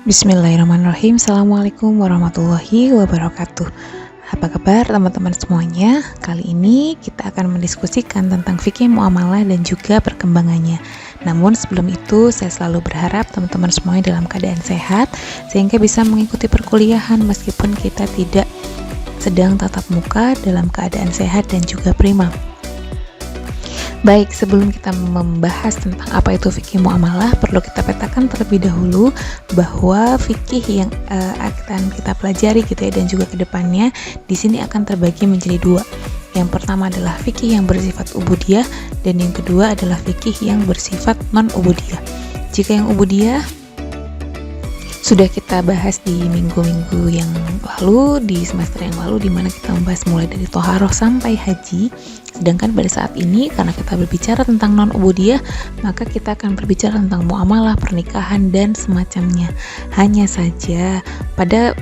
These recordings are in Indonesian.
Bismillahirrahmanirrahim. Assalamualaikum warahmatullahi wabarakatuh. Apa kabar teman-teman semuanya? Kali ini kita akan mendiskusikan tentang fikih muamalah dan juga perkembangannya. Namun sebelum itu saya selalu berharap teman-teman semuanya dalam keadaan sehat sehingga bisa mengikuti perkuliahan meskipun kita tidak sedang tatap muka dalam keadaan sehat dan juga prima. Baik, sebelum kita membahas tentang apa itu fikih muamalah, perlu kita petakan terlebih dahulu bahwa fikih yang akan kita pelajari gitu ya, dan juga kedepannya di sini akan terbagi menjadi dua. Yang pertama adalah fikih yang bersifat ubudiyah dan yang kedua adalah fikih yang bersifat non-ubudiyah. Jika yang ubudiyah sudah kita bahas di minggu-minggu yang lalu, di semester yang lalu, di mana kita membahas mulai dari toharoh sampai haji. Sedangkan pada saat ini, karena kita berbicara tentang non-ubudiyah, maka kita akan berbicara tentang muamalah, pernikahan, dan semacamnya. Hanya saja, pada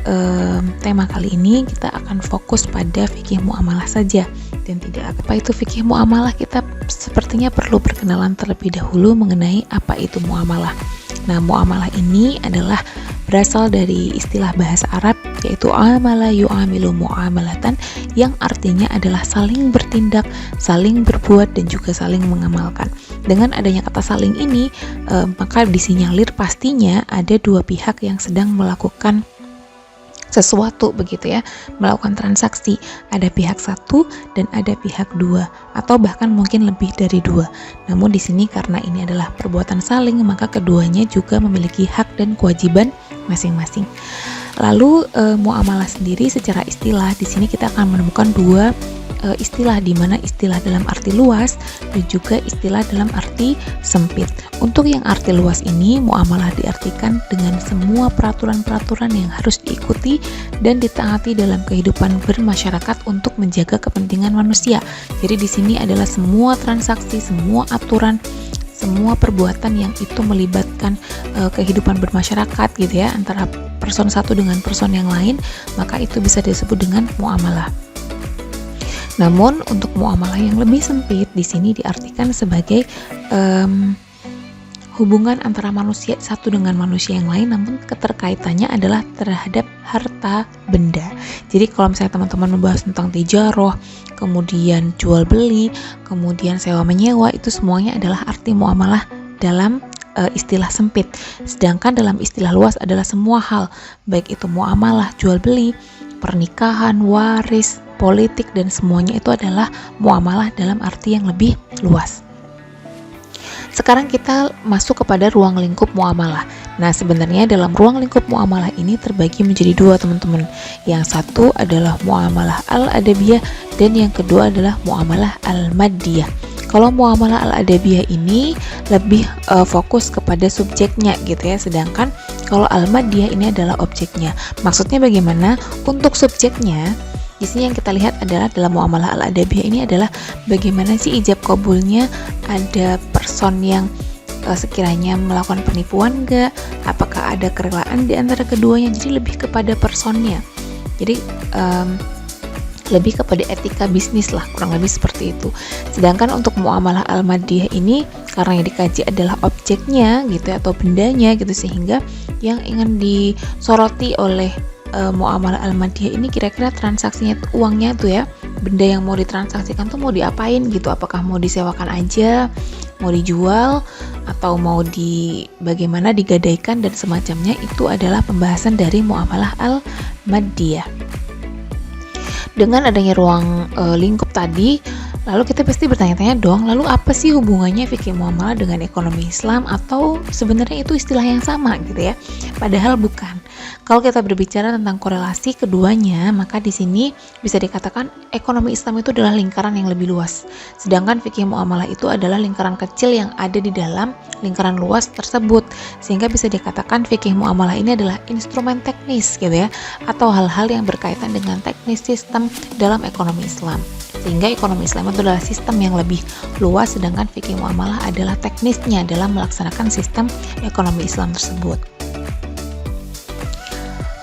tema kali ini, kita akan fokus pada fikih muamalah saja. Dan tidak apa itu fikih muamalah, kita sepertinya perlu perkenalan terlebih dahulu mengenai apa itu muamalah. Nah, muamalah ini adalah berasal dari istilah bahasa Arab yaitu amala yu'amilu mu'amalatan, yang artinya adalah saling bertindak, saling berbuat dan juga saling mengamalkan. Dengan adanya kata saling ini, maka disinyalir pastinya ada dua pihak yang sedang melakukan sesuatu begitu ya, melakukan transaksi. Ada pihak satu dan ada pihak dua, atau bahkan mungkin lebih dari dua. Namun di sini karena ini adalah perbuatan saling, maka keduanya juga memiliki hak dan kewajiban masing-masing. Lalu muamalah sendiri secara istilah, di sini kita akan menemukan dua istilah, di mana istilah dalam arti luas dan juga istilah dalam arti sempit. Untuk yang arti luas ini, muamalah diartikan dengan semua peraturan-peraturan yang harus diikuti dan ditaati dalam kehidupan bermasyarakat untuk menjaga kepentingan manusia. Jadi di sini adalah semua transaksi, semua aturan, semua perbuatan yang itu melibatkan kehidupan bermasyarakat gitu ya, antara person satu dengan person yang lain, maka itu bisa disebut dengan muamalah. Namun untuk muamalah yang lebih sempit di sini diartikan sebagai hubungan antara manusia satu dengan manusia yang lain, namun keterkaitannya adalah terhadap harta benda. Jadi kalau misalnya teman-teman membahas tentang tijaroh, kemudian jual beli, kemudian sewa menyewa, itu semuanya adalah arti muamalah dalam istilah sempit. Sedangkan dalam istilah luas adalah semua hal, baik itu muamalah, jual beli, pernikahan, waris, politik, dan semuanya itu adalah muamalah dalam arti yang lebih luas. Sekarang kita masuk kepada ruang lingkup muamalah. Nah, sebenarnya dalam ruang lingkup muamalah ini terbagi menjadi dua, teman-teman. Yang satu adalah muamalah al-adabiyah dan yang kedua adalah muamalah al-maddiyah. Kalau muamalah al-adabiyah ini lebih fokus kepada subjeknya gitu ya, sedangkan kalau al-maddiyah ini adalah objeknya. Maksudnya bagaimana? Untuk subjeknya, di sini yang kita lihat adalah dalam muamalah al-adabiyah ini adalah bagaimana sih ijab kabulnya, ada person yang sekiranya melakukan penipuan enggak, apakah ada kerelaan di antara keduanya. Jadi lebih kepada personnya. Jadi lebih kepada etika bisnis lah, kurang lebih seperti itu. Sedangkan untuk muamalah al-maddiyah ini karena yang dikaji adalah objeknya gitu ya, atau bendanya gitu, sehingga yang ingin disoroti oleh muamalah al-maddiyah ini kira-kira transaksinya, uangnya tuh ya, benda yang mau ditransaksikan tuh mau diapain gitu, apakah mau disewakan aja, mau dijual, atau mau bagaimana digadaikan dan semacamnya. Itu adalah pembahasan dari muamalah al-maddiyah. Dengan adanya ruang lingkup tadi, lalu kita pasti bertanya-tanya dong, lalu apa sih hubungannya fikih muamalah dengan ekonomi Islam, atau sebenarnya itu istilah yang sama gitu ya? Padahal bukan. Kalau kita berbicara tentang korelasi keduanya, maka di sini bisa dikatakan ekonomi Islam itu adalah lingkaran yang lebih luas. Sedangkan fikih muamalah itu adalah lingkaran kecil yang ada di dalam lingkaran luas tersebut. Sehingga bisa dikatakan fikih muamalah ini adalah instrumen teknis gitu ya, atau hal-hal yang berkaitan dengan teknis sistem dalam ekonomi Islam. Sehingga ekonomi Islam itu adalah sistem yang lebih luas, sedangkan fikih muamalah adalah teknisnya dalam melaksanakan sistem ekonomi Islam tersebut.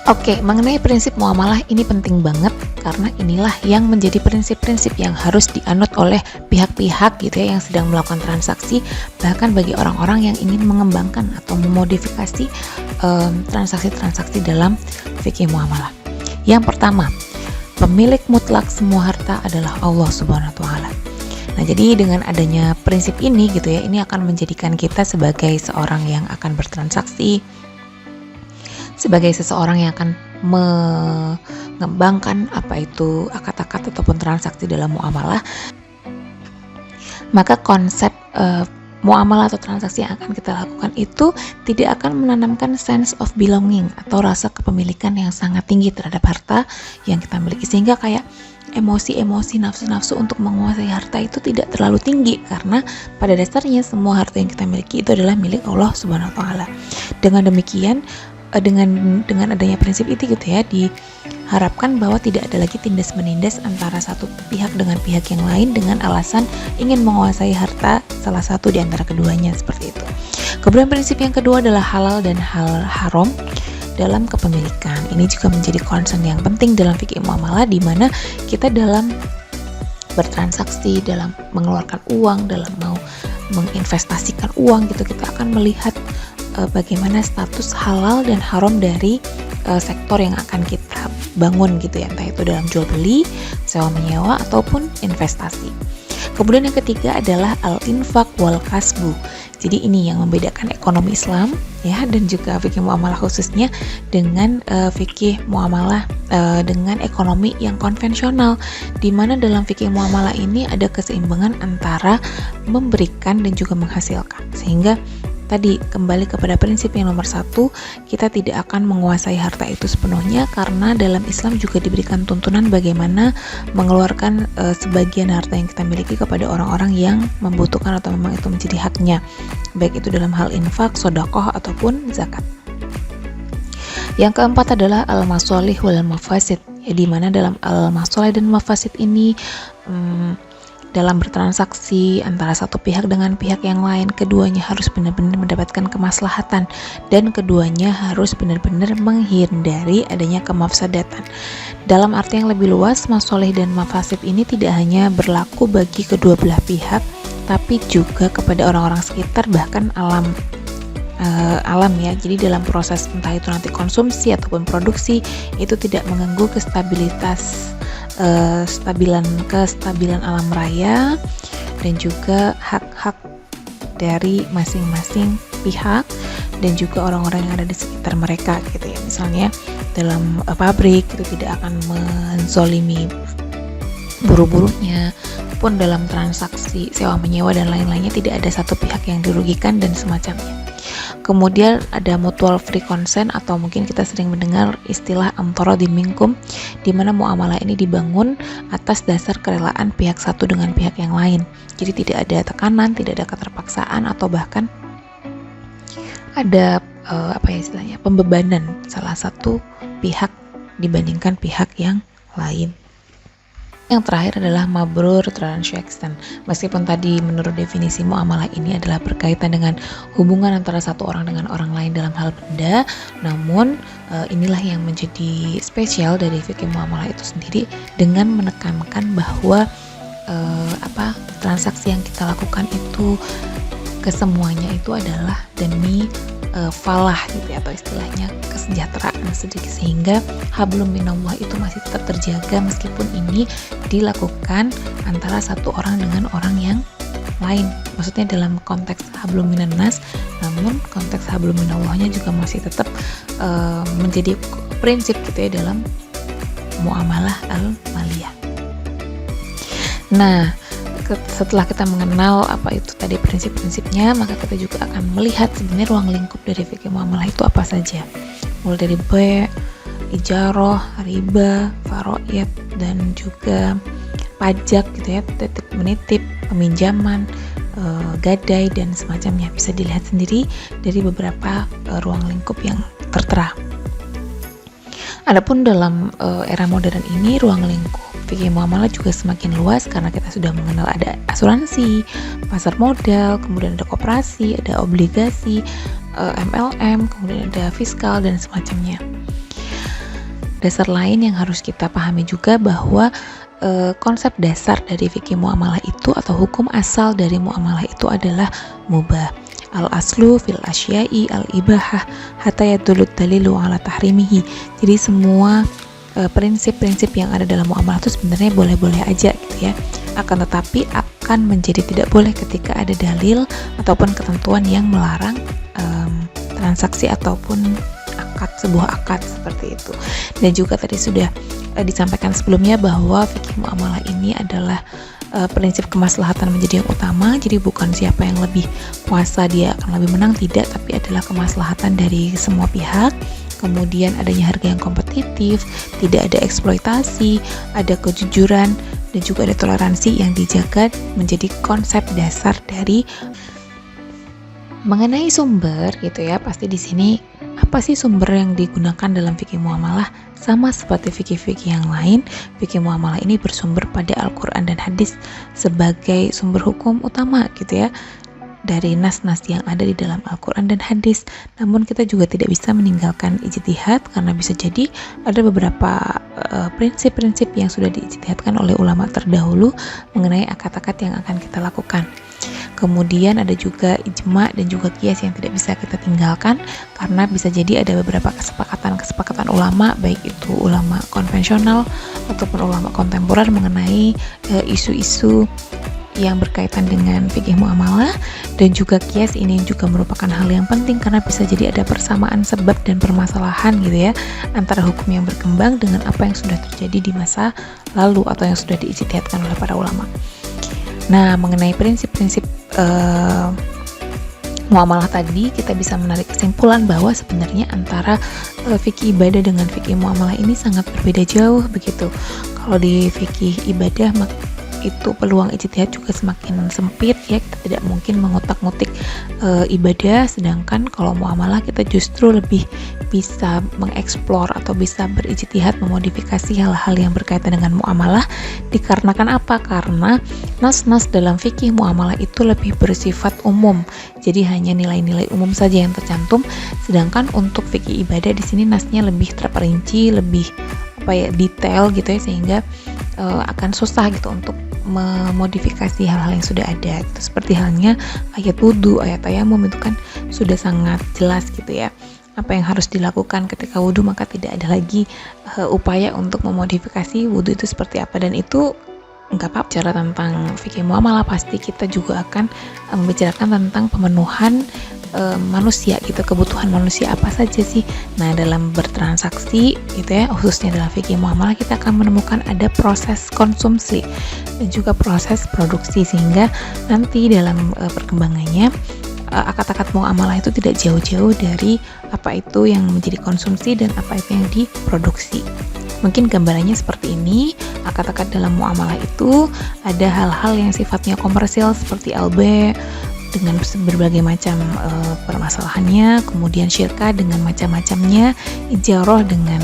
Oke, mengenai prinsip muamalah ini penting banget karena inilah yang menjadi prinsip-prinsip yang harus dianut oleh pihak-pihak gitu ya yang sedang melakukan transaksi, bahkan bagi orang-orang yang ingin mengembangkan atau memodifikasi transaksi-transaksi dalam fikih muamalah. Yang pertama, pemilik mutlak semua harta adalah Allah Subhanahu wa taala. Nah, jadi dengan adanya prinsip ini gitu ya, ini akan menjadikan kita sebagai seorang yang akan bertransaksi, sebagai seseorang yang akan mengembangkan apa itu akad-akad ataupun transaksi dalam muamalah, maka konsep muamalah atau transaksi yang akan kita lakukan itu tidak akan menanamkan sense of belonging atau rasa kepemilikan yang sangat tinggi terhadap harta yang kita miliki, sehingga kayak emosi-emosi, nafsu-nafsu untuk menguasai harta itu tidak terlalu tinggi, karena pada dasarnya semua harta yang kita miliki itu adalah milik Allah Subhanahu wa taala. Dengan demikian, dengan adanya prinsip itu gitu ya, diharapkan bahwa tidak ada lagi tindas menindas antara satu pihak dengan pihak yang lain dengan alasan ingin menguasai harta salah satu di antara keduanya, seperti itu. Kemudian prinsip yang kedua adalah halal dan hal haram dalam kepemilikan. Ini juga menjadi concern yang penting dalam fikih muamalah, di mana kita dalam bertransaksi, dalam mengeluarkan uang, dalam mau menginvestasikan uang gitu, kita akan melihat bagaimana status halal dan haram dari sektor yang akan kita bangun gitu ya, entah itu dalam jual beli, sewa menyewa ataupun investasi. Kemudian yang ketiga adalah al-infaq wal kasbu. Jadi ini yang membedakan ekonomi Islam ya, dan juga fikih muamalah khususnya dengan fikih muamalah dengan ekonomi yang konvensional, di mana dalam fikih muamalah ini ada keseimbangan antara memberikan dan juga menghasilkan, sehingga tadi kembali kepada prinsip yang nomor satu, kita tidak akan menguasai harta itu sepenuhnya, karena dalam Islam juga diberikan tuntunan bagaimana mengeluarkan sebagian harta yang kita miliki kepada orang-orang yang membutuhkan atau memang itu menjadi haknya, baik itu dalam hal infak, sedekah ataupun zakat. Yang keempat adalah al-masalih wal mafasid, ya, di mana dalam al-masalih dan mafasid ini dalam bertransaksi antara satu pihak dengan pihak yang lain, keduanya harus benar-benar mendapatkan kemaslahatan dan keduanya harus benar-benar menghindari adanya kemafsadatan. Dalam arti yang lebih luas, masoleh dan mafasid ini tidak hanya berlaku bagi kedua belah pihak, tapi juga kepada orang-orang sekitar, bahkan alam ya. Jadi dalam proses entah itu nanti konsumsi ataupun produksi, itu tidak mengganggu kestabilan alam raya dan juga hak-hak dari masing-masing pihak dan juga orang-orang yang ada di sekitar mereka gitu ya. Misalnya dalam pabrik itu tidak akan menzolimi buruh-buruhnya, pun dalam transaksi sewa menyewa dan lain-lainnya tidak ada satu pihak yang dirugikan dan semacamnya. Kemudian ada mutual free consent, atau mungkin kita sering mendengar istilah amtaradi minkum, di mana muamalah ini dibangun atas dasar kerelaan pihak satu dengan pihak yang lain. Jadi tidak ada tekanan, tidak ada keterpaksaan, atau bahkan ada pembebanan salah satu pihak dibandingkan pihak yang lain. Yang terakhir adalah mabrur transaction. Meskipun tadi menurut definisi muamalah ini adalah berkaitan dengan hubungan antara satu orang dengan orang lain dalam hal benda, namun inilah yang menjadi spesial dari fikih muamalah itu sendiri, dengan menekankan bahwa transaksi yang kita lakukan itu kesemuanya itu adalah demi falah gitu ya, atau istilahnya kesejahteraan sedikit, sehingga hablum minallah itu masih tetap terjaga meskipun ini dilakukan antara satu orang dengan orang yang lain. Maksudnya dalam konteks hablum minannas, namun konteks hablum minallahnya juga masih tetap menjadi prinsip gitu ya dalam muamalah al-maliyah. Nah, setelah kita mengenal apa itu tadi prinsip-prinsipnya, maka kita juga akan melihat sebenarnya ruang lingkup dari fikih muamalah itu apa saja. Mulai dari bai', ijarah, riba, faraid, dan juga pajak gitu ya, titip menitip, peminjaman, gadai dan semacamnya. Bisa dilihat sendiri dari beberapa ruang lingkup yang tertera. Adapun dalam era modern ini, ruang lingkup fikih muamalah juga semakin luas karena kita sudah mengenal ada asuransi, pasar modal, kemudian ada koperasi, ada obligasi, MLM, kemudian ada fiskal dan semacamnya. dasar lain yang harus kita pahami juga bahwa konsep dasar dari fikih muamalah itu atau hukum asal dari muamalah itu adalah mubah. Al-aslu fil asyai al-ibahah hatta yadulut dalilu ala tahrimihi. Jadi semua prinsip-prinsip yang ada dalam muamalah itu sebenarnya boleh-boleh aja gitu ya. Akan tetapi akan menjadi tidak boleh ketika ada dalil ataupun ketentuan yang melarang transaksi ataupun sebuah akad seperti itu. Dan juga tadi sudah disampaikan sebelumnya bahwa fikih muamalah ini adalah prinsip kemaslahatan menjadi yang utama. Jadi bukan siapa yang lebih kuasa dia akan lebih menang, tidak, tapi adalah kemaslahatan dari semua pihak. Kemudian adanya harga yang kompetitif, tidak ada eksploitasi, ada kejujuran, dan juga ada toleransi yang dijaga menjadi konsep dasar dari mengenai sumber gitu ya. Pasti di sini apa sih sumber yang digunakan dalam fikih muamalah? Sama seperti fikih-fikih yang lain, fikih muamalah ini bersumber pada Al-Quran dan hadis sebagai sumber hukum utama gitu ya, dari nas-nas yang ada di dalam Al-Quran dan hadis. Namun kita juga tidak bisa meninggalkan ijtihad, karena bisa jadi ada beberapa prinsip-prinsip yang sudah diijtihadkan oleh ulama terdahulu mengenai akad-akad yang akan kita lakukan. Kemudian ada juga ijma dan juga qiyas yang tidak bisa kita tinggalkan, karena bisa jadi ada beberapa kesepakatan ulama, baik itu ulama konvensional ataupun ulama kontemporer mengenai isu-isu yang berkaitan dengan fikih muamalah. Dan juga qiyas ini juga merupakan hal yang penting, karena bisa jadi ada persamaan sebab dan permasalahan gitu ya antara hukum yang berkembang dengan apa yang sudah terjadi di masa lalu atau yang sudah diijtihadkan oleh para ulama. Nah, mengenai prinsip-prinsip muamalah tadi, kita bisa menarik kesimpulan bahwa sebenarnya antara fikih ibadah dengan fikih muamalah ini sangat berbeda jauh begitu. Kalau di fikih ibadah itu peluang ijtihad juga semakin sempit ya, kita tidak mungkin mengotak-ngotik ibadah, sedangkan kalau muamalah kita justru lebih bisa mengeksplor atau bisa berijtihad memodifikasi hal-hal yang berkaitan dengan muamalah. Dikarenakan apa? Karena nas-nas dalam fikih muamalah itu lebih bersifat umum, jadi hanya nilai-nilai umum saja yang tercantum, sedangkan untuk fikih ibadah di sini nasnya lebih terperinci, lebih detail gitu ya, sehingga akan susah gitu untuk memodifikasi hal-hal yang sudah ada gitu. Seperti halnya ayat wudhu, ayat tayamum itu kan sudah sangat jelas gitu ya apa yang harus dilakukan ketika wudhu, maka tidak ada lagi upaya untuk memodifikasi wudhu itu seperti apa. Dan itu nggak apa-apa. Bicara tentang fikih muamalah, pasti kita juga akan membicarakan tentang pemenuhan manusia gitu, kebutuhan manusia apa saja sih. Nah, dalam bertransaksi gitu ya, khususnya dalam fikih muamalah, kita akan menemukan ada proses konsumsi dan juga proses produksi, sehingga nanti dalam perkembangannya akad-akad muamalah itu tidak jauh-jauh dari apa itu yang menjadi konsumsi dan apa itu yang diproduksi. Mungkin gambarannya seperti ini. Akad-akad dalam muamalah itu ada hal-hal yang sifatnya komersial seperti LB dengan berbagai macam permasalahannya, kemudian syirkah dengan macam-macamnya, ijarah dengan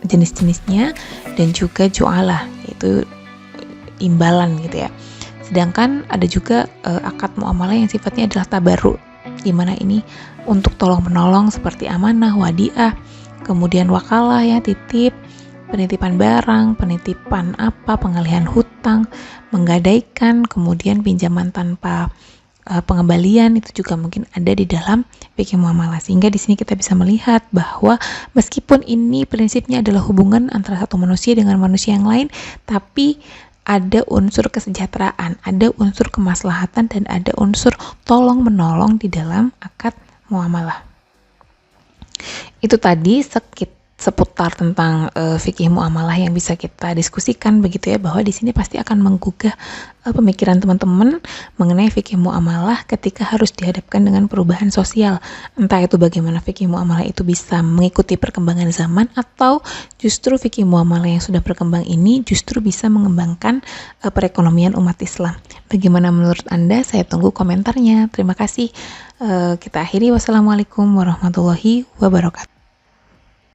jenis-jenisnya, dan juga jualah, yaitu imbalan gitu ya. Sedangkan ada juga akad muamalah yang sifatnya adalah tabarruk, di mana ini untuk tolong-menolong seperti amanah, wadiah, kemudian wakalah ya, titip, penitipan barang, penitipan pengalihan hutang, menggadaikan, kemudian pinjaman tanpa pengembalian, itu juga mungkin ada di dalam fikih muamalah. Sehingga di sini kita bisa melihat bahwa meskipun ini prinsipnya adalah hubungan antara satu manusia dengan manusia yang lain, tapi ada unsur kesejahteraan, ada unsur kemaslahatan, dan ada unsur tolong-menolong di dalam akad muamalah. Itu tadi seputar tentang fikih muamalah yang bisa kita diskusikan begitu ya, bahwa di sini pasti akan menggugah pemikiran teman-teman mengenai fikih muamalah ketika harus dihadapkan dengan perubahan sosial. Entah itu bagaimana fikih muamalah itu bisa mengikuti perkembangan zaman, atau justru fikih muamalah yang sudah berkembang ini justru bisa mengembangkan perekonomian umat Islam. Bagaimana menurut Anda? Saya tunggu komentarnya. Terima kasih. Kita akhiri. Wassalamualaikum warahmatullahi wabarakatuh.